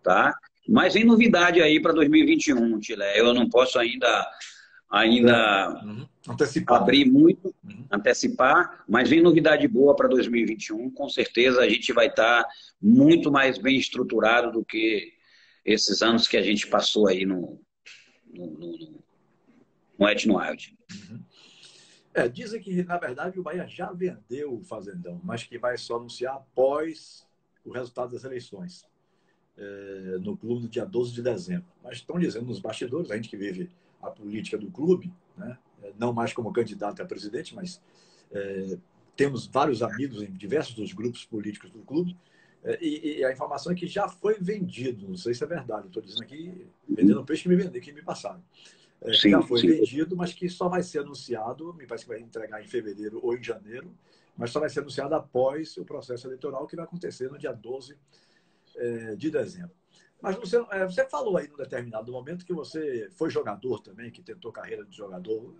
tá? Mas vem novidade aí para 2021, Tilé. Eu não posso ainda abrir muito, antecipar, mas vem novidade boa para 2021. Com certeza a gente vai estar muito mais bem estruturado do que esses anos que a gente passou aí no Etno Wild. Dizem que, na verdade, o Bahia já vendeu o Fazendão, mas que vai só anunciar após o resultado das eleições, no clube no dia 12 de dezembro. Mas estão dizendo nos bastidores, a gente que vive a política do clube, né? Não mais como candidato a presidente, mas temos vários amigos em diversos dos grupos políticos do clube, e a informação é que já foi vendido. Não sei se é verdade, estou dizendo aqui, vendendo o peixe que me passaram. Que já foi vendido, mas que só vai ser anunciado, me parece que vai entregar em fevereiro ou em janeiro, mas só vai ser anunciado após o processo eleitoral, que vai acontecer no dia 12 de dezembro. Mas você falou aí num determinado momento que você foi jogador também, que tentou carreira de jogador.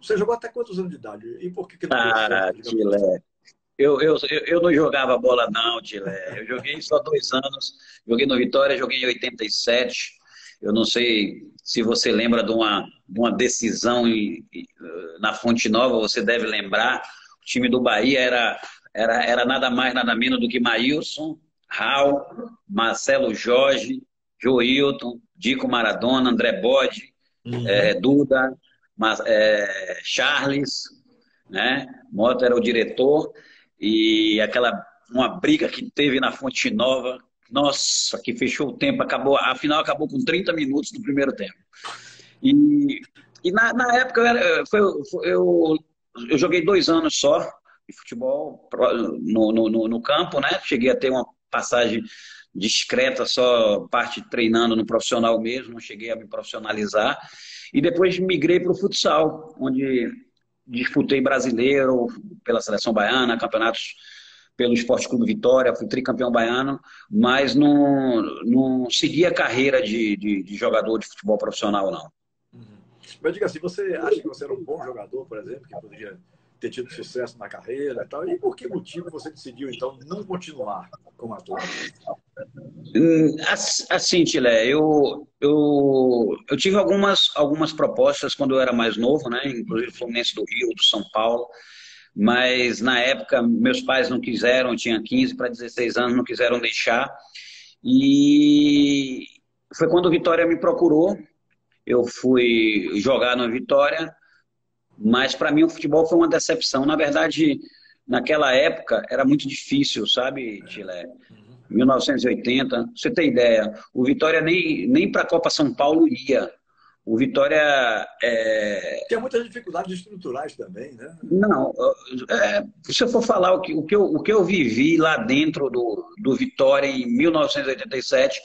Você jogou até quantos anos de idade? E por que não deu certo? Tilé. Eu não jogava bola não, Tilé. Eu joguei só 2 anos. Joguei no Vitória, joguei em 87. Eu não sei se você lembra de uma decisão na Fonte Nova, você deve lembrar. O time do Bahia era nada mais, nada menos do que Maílson, Raul, Marcelo Jorge, Joilton, Dico Maradona, André Bode, Duda, Charles, né? Mota era o diretor, e uma briga que teve na Fonte Nova, nossa, que fechou o tempo, a final acabou com 30 minutos do primeiro tempo. E E na época eu joguei 2 anos só de futebol no campo, né? Cheguei a ter uma passagem discreta, só parte treinando no profissional mesmo, não cheguei a me profissionalizar. E depois migrei para o futsal, onde disputei brasileiro pela seleção baiana, campeonatos pelo Esporte Clube Vitória, fui tricampeão baiano, mas não segui a carreira de jogador de futebol profissional, não. Uhum. Mas diga assim, você acha que você era um bom jogador, por exemplo, que poderia ter tido sucesso na carreira e tal? E por que motivo você decidiu, então, não continuar como atleta? Assim, Tilé, eu tive algumas propostas quando eu era mais novo, né? Inclusive Fluminense do Rio, do São Paulo, mas na época meus pais não quiseram, eu tinha 15 para 16 anos, não quiseram deixar. E foi quando o Vitória me procurou, eu fui jogar no Vitória, mas para mim o futebol foi uma decepção. Na verdade, naquela época era muito difícil, sabe, Tilé? Uhum. 1980, você tem ideia, o Vitória nem para a Copa São Paulo ia. O Vitória Tem muitas dificuldades estruturais também, né? não, se eu for falar o que eu vivi lá dentro do Vitória em 1987,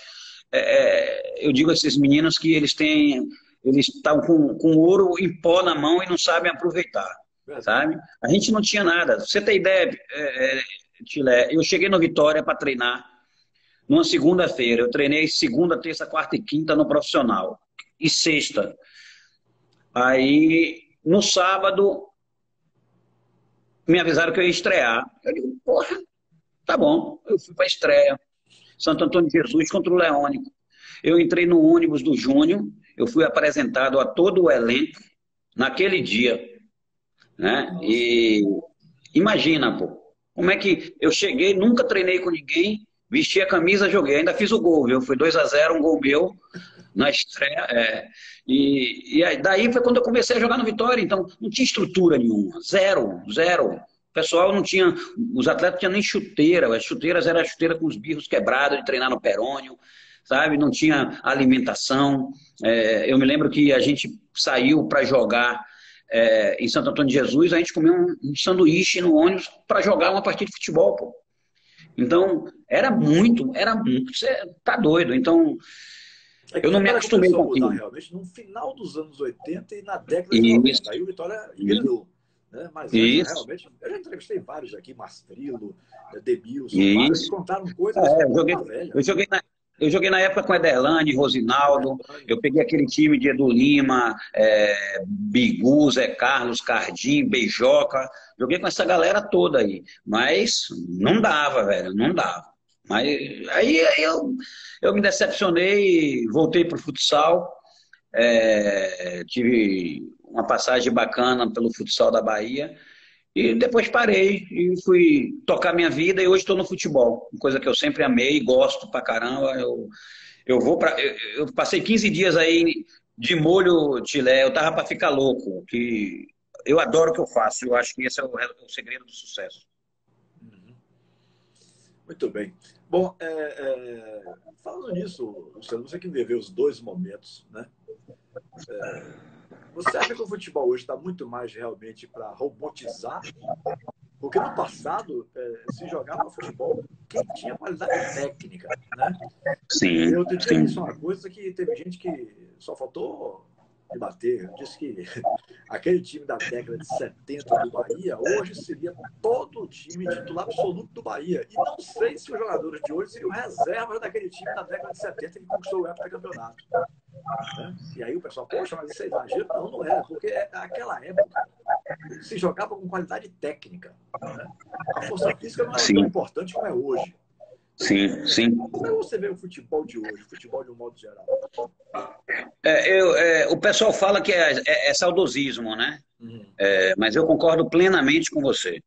eu digo a esses meninos que eles estão com ouro em pó na mão e não sabem aproveitar, Verdade. sabe? A gente não tinha nada. Você tem ideia, Tilé, eu cheguei no Vitória para treinar numa segunda-feira. Eu treinei segunda, terça, quarta e quinta no profissional. E sexta. Aí, no sábado, me avisaram que eu ia estrear. Eu digo, porra, tá bom. Eu fui para a estreia. Santo Antônio de Jesus contra o Leônico. Eu entrei no ônibus do Júnior. Eu fui apresentado a todo o elenco naquele dia, né? Nossa. E imagina, pô, como é que eu cheguei, nunca treinei com ninguém, vesti a camisa, joguei, ainda fiz o gol, viu? Foi 2-0, um gol meu na estreia. E aí, daí foi quando eu comecei a jogar no Vitória, então não tinha estrutura nenhuma, zero, zero. O pessoal não tinha, os atletas não tinham nem chuteira, as chuteiras eram chuteira com os birros quebrados de treinar no perônio, sabe? Não tinha alimentação. Eu me lembro que a gente saiu para jogar em Santo Antônio de Jesus, a gente comeu um sanduíche no ônibus para jogar uma partida de futebol, pô. Então, você tá doido. Então, É que eu o não me Vitória acostumei começou a com mudar aquilo. realmente no final dos anos 80 e na década de Isso, 90. Aí o Vitória engrenou. Né? Mas antes, isso, realmente, eu já entrevistei vários aqui, Mastrilo, Demilson, vários que isso. contaram coisas Eu joguei, da velha. eu joguei na, eu joguei na época com Ederlane, Rosinaldo, Verdade. eu peguei aquele time de Edu Lima, Bigu, Zé Carlos, Cardim, Beijoca, joguei com essa galera toda aí, mas não dava, velho, não dava. Mas aí eu me decepcionei, voltei pro futsal, tive uma passagem bacana pelo futsal da Bahia, e depois parei e fui tocar minha vida e hoje estou no futebol, uma coisa que eu sempre amei e gosto pra caramba. Eu vou para eu passei 15 dias aí de molho Tilé, eu tava para ficar louco, que eu adoro o que eu faço, eu acho que esse é o segredo do sucesso. Uhum. Muito bem. Bom, falando nisso, Luciano, você que viveu os dois momentos, né? Você acha que o futebol hoje está muito mais realmente para robotizar? Porque no passado se jogava futebol quem tinha qualidade técnica, né? Sim, Eu outro dia sim, disse uma coisa que teve gente que só faltou debater. Eu disse que aquele time da década de 70 do Bahia hoje seria todo o time titular absoluto do Bahia. E não sei se os jogadores de hoje seriam reservas daquele time da década de 70 que conquistou o heptacampeonato. Né? E aí o pessoal, poxa, mas isso é exagero? Não, não é, porque naquela época se jogava com qualidade técnica. Né? A força física não era tão sim, importante como é hoje. sim, sim. Como é que você vê o futebol de hoje, o futebol de um modo geral? O pessoal fala que é saudosismo, né? Uhum. Mas eu concordo plenamente com você.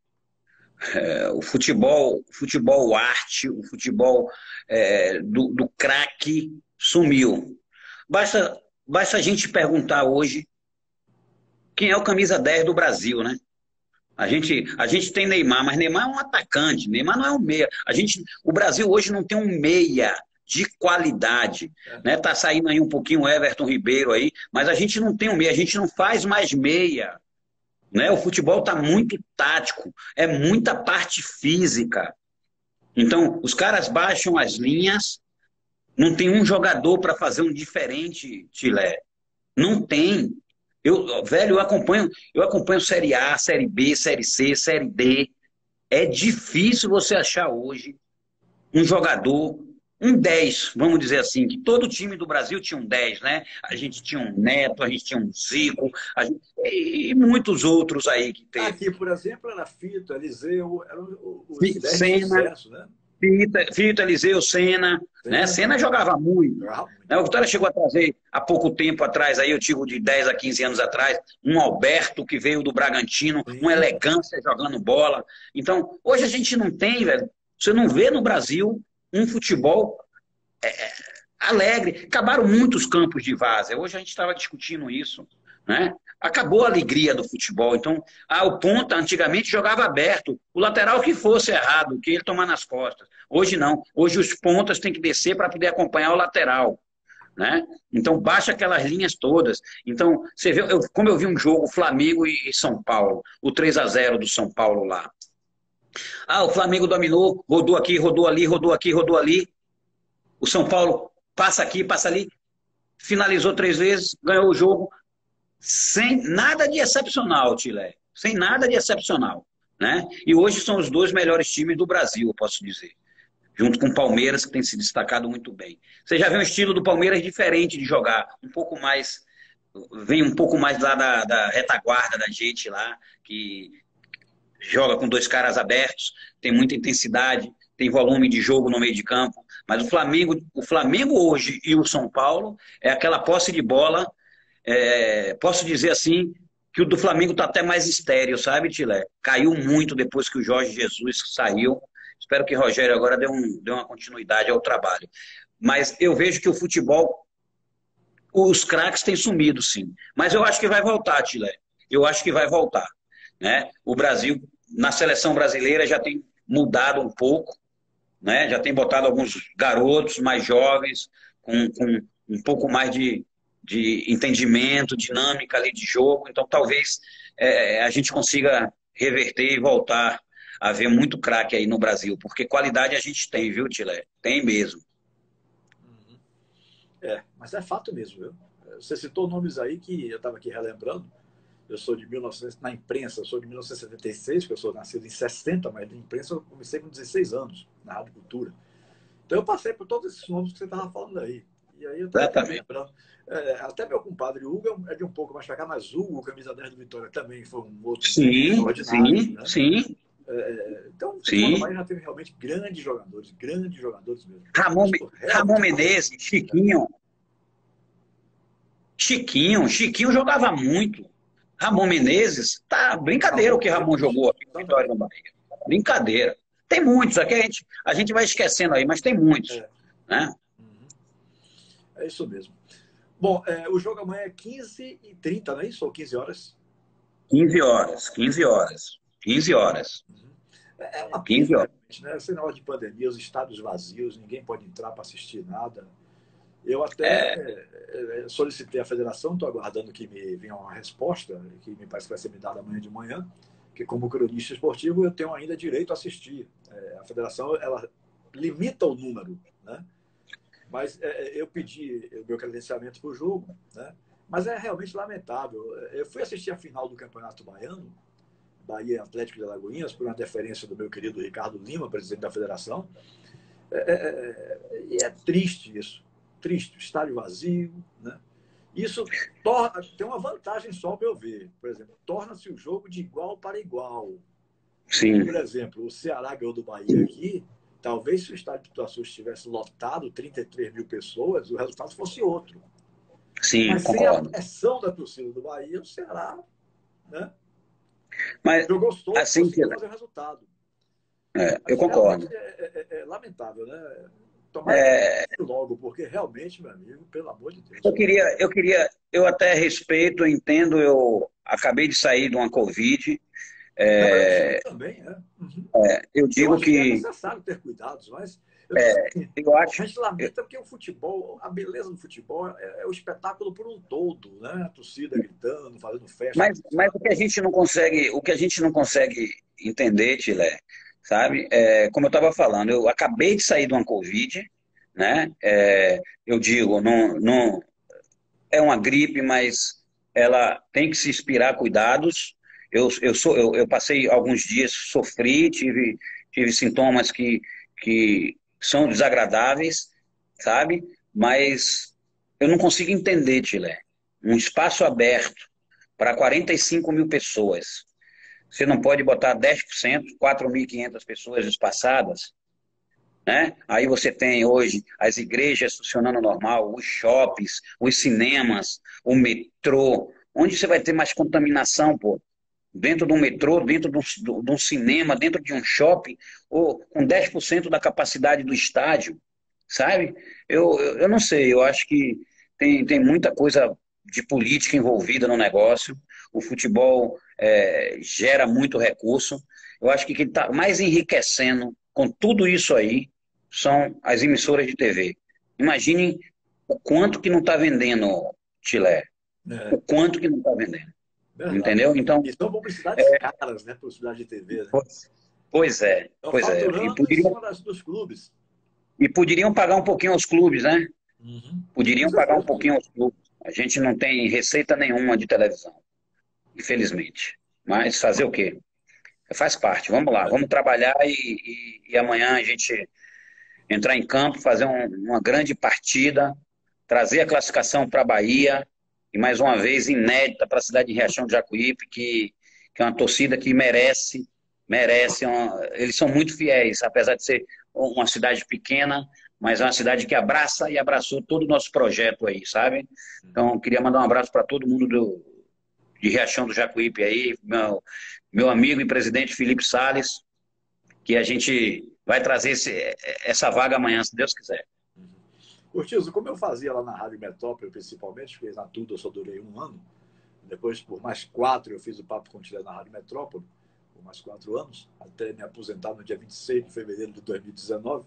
O futebol arte, o futebol do craque sumiu. Basta a gente perguntar hoje quem é o camisa 10 do Brasil, né? A gente tem Neymar, mas Neymar é um atacante, Neymar não é um meia. O Brasil hoje não tem um meia de qualidade. Né? Tá saindo aí um pouquinho o Everton Ribeiro aí, mas a gente não tem um meia, a gente não faz mais meia. Né? O futebol está muito tático, é muita parte física. Então, os caras baixam as linhas, não tem um jogador para fazer um diferente, Tilé. Não tem. Velho, eu acompanho Série A, Série B, Série C, Série D. É difícil você achar hoje um jogador, um 10, vamos dizer assim, que todo time do Brasil tinha um 10, né? A gente tinha um Neto, a gente tinha um Zico, e muitos outros aí que teve. Aqui, por exemplo, era Fito, Eliseu, eram os 10 de sucesso, né? Fito, Eliseu, Senna, né? Senna jogava muito. Né? O Vitória chegou a trazer, há pouco tempo atrás, aí eu tive de 10 a 15 anos atrás, um Alberto que veio do Bragantino, uma elegância jogando bola. Então, hoje a gente não tem, velho, você não vê no Brasil um futebol alegre. Acabaram muitos campos de várzea. Hoje a gente estava discutindo isso, né? Acabou a alegria do futebol. Então, o ponta antigamente jogava aberto. O lateral que fosse errado, que ele tomar nas costas. Hoje não. Hoje os pontas têm que descer para poder acompanhar o lateral. Né? Então, baixa aquelas linhas todas. Então, você vê, como eu vi um jogo, Flamengo e São Paulo, o 3-0 do São Paulo lá. O Flamengo dominou, rodou aqui, rodou ali, rodou aqui, rodou ali. O São Paulo passa aqui, passa ali, finalizou 3 vezes, ganhou o jogo. Sem nada de excepcional, Tilé. Sem nada de excepcional. Né? E hoje são os 2 melhores times do Brasil, eu posso dizer. Junto com o Palmeiras, que tem se destacado muito bem. Você já vê um estilo do Palmeiras diferente de jogar. Um pouco mais... Vem um pouco mais lá da retaguarda da gente lá, que joga com 2 caras abertos, tem muita intensidade, tem volume de jogo no meio de campo. Mas o Flamengo hoje e o São Paulo é aquela posse de bola... posso dizer assim que o do Flamengo está até mais estéril, sabe, Tilé? Caiu muito depois que o Jorge Jesus saiu. Espero que o Rogério agora dê uma continuidade ao trabalho. Mas eu vejo que o futebol, os craques têm sumido, sim. Mas eu acho que vai voltar, Tilé. Eu acho que vai voltar. Né? O Brasil, na seleção brasileira, já tem mudado um pouco. Né? Já tem botado alguns garotos mais jovens, com um pouco mais de entendimento, dinâmica ali de jogo. Então, talvez a gente consiga reverter e voltar a ver muito craque aí no Brasil, porque qualidade a gente tem, viu, Tilé? Tem mesmo. Mas é fato mesmo, viu? Você citou nomes aí que eu estava aqui relembrando. Eu sou de 1900, na imprensa, eu sou de 1976, porque eu sou nascido em 60, mas na imprensa eu comecei com 16 anos, na Rádio Cultura. Então eu passei por todos esses nomes que você estava falando aí. E aí eu estava lembrando. Até meu compadre Hugo é de um pouco mais pra cá, mas Hugo, camisa 10 do Vitória, também foi um outro extraordinário. Né? Sim. Então, o futebol do Bahia já teve realmente grandes jogadores mesmo. Ramon Menezes, Chiquinho jogava muito. Ramon Menezes, tá brincadeira o que Ramon jogou aqui no Vitória do Bahia. Brincadeira. Tem muitos, aqui a gente vai esquecendo aí, mas tem muitos. Né? É isso mesmo. Bom, o jogo amanhã é 15h30, não é isso? Ou 15 horas? 15 horas. 15 horas. É uma 15 horas. Né? Sem hora de pandemia, os estádios vazios, ninguém pode entrar para assistir nada. Eu até solicitei à federação, estou aguardando que me venha uma resposta, que me parece que vai ser me dada amanhã de manhã, que como cronista esportivo eu tenho ainda direito a assistir. A federação, ela limita o número, né? Mas eu pedi o meu credenciamento para o jogo, né? Mas é realmente lamentável. Eu fui assistir a final do Campeonato Baiano, Bahia Atlético de Alagoinhas, por uma deferência do meu querido Ricardo Lima, presidente da federação. E é triste isso. Triste. Estádio vazio, né? Isso tem uma vantagem só, ao meu ver. Por exemplo, torna-se o jogo de igual para igual. Sim. Por exemplo, o Ceará ganhou do Bahia aqui. Talvez se o estádio de Pituaçu estivesse lotado, 33 mil pessoas, o resultado fosse outro. Sim, mas concordo. sem a pressão da torcida do Bahia, o Ceará, né? Mas, jogou todo, assim, conseguiu fazer o resultado. Eu concordo. É lamentável, né? Tomara que logo, porque realmente, meu amigo, pelo amor de Deus. Eu até respeito, entendo, eu acabei de sair de uma Covid. Eu também, eu digo que é necessário ter cuidados, mas Eu A acho. gente lamenta porque o futebol, a beleza do futebol é o espetáculo por um todo, né? A torcida gritando, fazendo festa. Mas o que a gente não consegue, o que a gente não consegue entender, Tilé, sabe? Como eu estava falando, eu acabei de sair de uma Covid, né? Eu digo, não é uma gripe, mas ela tem que se inspirar cuidados. Eu passei alguns dias, sofri, tive sintomas que são desagradáveis, sabe? Mas eu não consigo entender, Tilé. Um espaço aberto para 45 mil pessoas. Você não pode botar 10%, 4.500 pessoas espaçadas, né? Aí você tem hoje as igrejas funcionando normal, os shoppings, os cinemas, o metrô. Onde você vai ter mais contaminação, pô? Dentro de um metrô, dentro de um cinema, dentro de um shopping, ou com 10% da capacidade do estádio, sabe? Eu não sei, eu acho que tem muita coisa de política envolvida no negócio. O futebol gera muito recurso. Eu acho que quem está mais enriquecendo com tudo isso aí são as emissoras de TV. Imagine o quanto que não está vendendo, Chile. É, O quanto que não está vendendo. verdade. Entendeu? Então, E são publicidades caras, né? Publicidade de TV, né? pois é, Estão pois é. faturando em cima dos clubes. E poderiam pagar um pouquinho aos clubes, né? Uhum. Com Poderiam pagar um certeza. pouquinho aos clubes. A gente não tem receita nenhuma de televisão, infelizmente. Mas fazer o quê? Faz parte. Vamos lá, vamos trabalhar e amanhã a gente entrar em campo, fazer uma grande partida, trazer a classificação para a Bahia e mais uma vez inédita para a cidade de Riachão de Jacuípe, que é uma torcida que merece. Eles são muito fiéis, apesar de ser uma cidade pequena, mas é uma cidade que abraça e abraçou todo o nosso projeto aí, sabe? Então, queria mandar um abraço para todo mundo de Riachão do Jacuípe aí, meu amigo e presidente Felipe Sales, que a gente vai trazer essa vaga amanhã, se Deus quiser. Curtizo, como eu fazia lá na Rádio Metrópole, principalmente, porque na Tudo eu só durei um ano, depois por mais 4 eu fiz o Papo Contilé na Rádio Metrópole, por mais 4 anos, até me aposentar no dia 26 de fevereiro de 2019.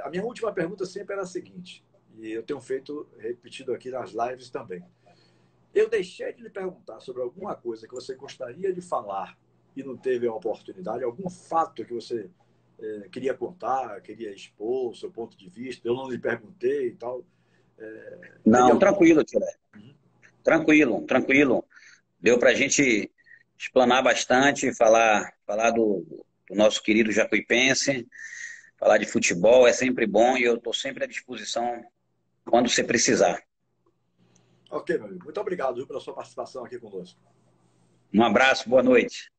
A minha última pergunta sempre era a seguinte, e eu tenho feito, repetido aqui nas lives também. Eu deixei de lhe perguntar sobre alguma coisa que você gostaria de falar e não teve a oportunidade, algum fato que você queria contar, queria expor o seu ponto de vista, eu não lhe perguntei e tal. Teria Não, algum... tranquilo, Tio. Tranquilo, tranquilo. Deu para a gente explanar bastante, falar do nosso querido Jacuipense, falar de futebol é sempre bom e eu estou sempre à disposição quando você precisar. Ok, meu amigo. Muito obrigado, viu, pela sua participação aqui conosco. Um abraço, boa noite.